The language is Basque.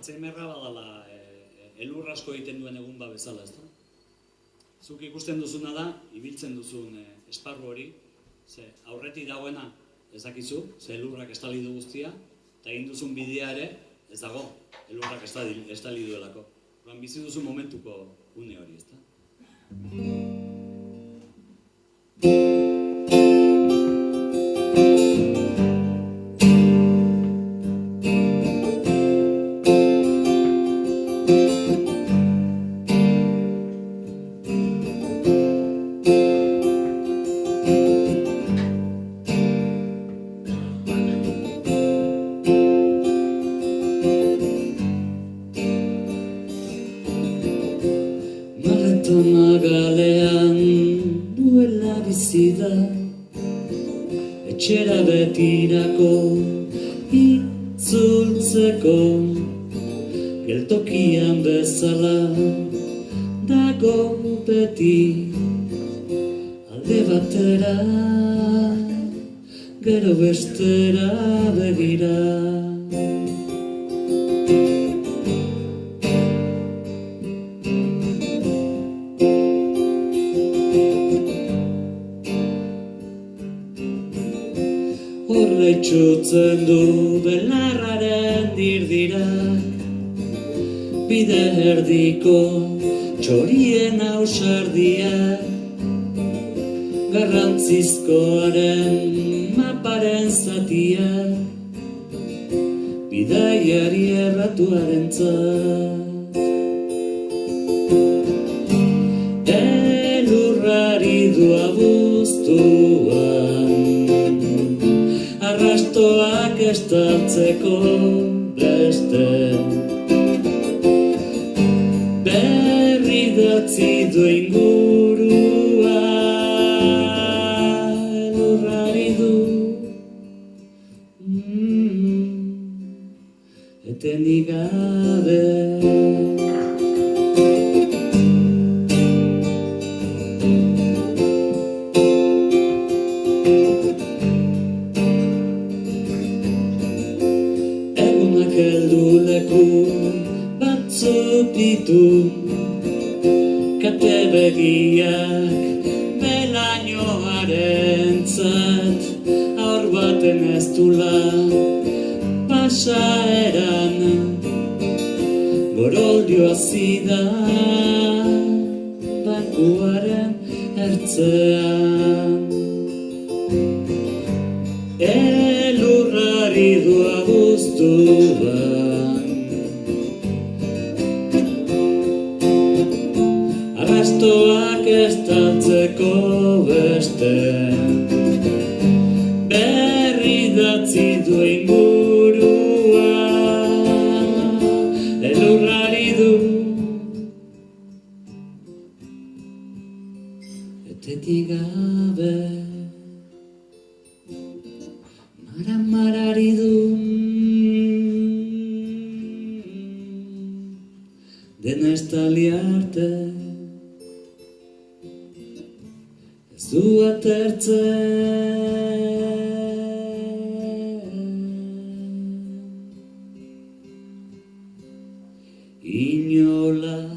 Alzheimerra badala elur asko egiten duen egun ba bezala, ez da? Zuk ikusten duzuna da, ibiltzen duzun esparru hori, ze aurretik dagoena ez dakizu, ze elurrak estali du guztia, eta egin duzun bidea ere ez dago, elurrak estali duelako. Bizi duzu momentuko une hori, ez da? Magalean duela bizida, etxera betirako itzultzeko, geltokian bezala dago beti, alde batera, gero bestera begira. Horra itxutzen du belarraren dirdirak, bide erdiko txorien ausardiak, garrantzizkoaren maparen zatiak, bidaiari erratuarentzat. Elurrari du abuztuan, arrastoak estaltzeko beste, berri datzi du ingurua, elurrari du etenik gabe. Heldu leku batzuk ditu, kate begiak belainoarentzat, aur baten ez dula pasaeran, goroldio azida bankuaren ertzean. Elurrari du abuztuan, arrastoak estaltzeko beste, berri datzi du ingurua, elurrari du etetik gabe. Maramarari du dena estali arte, ez du atertzen, inolaz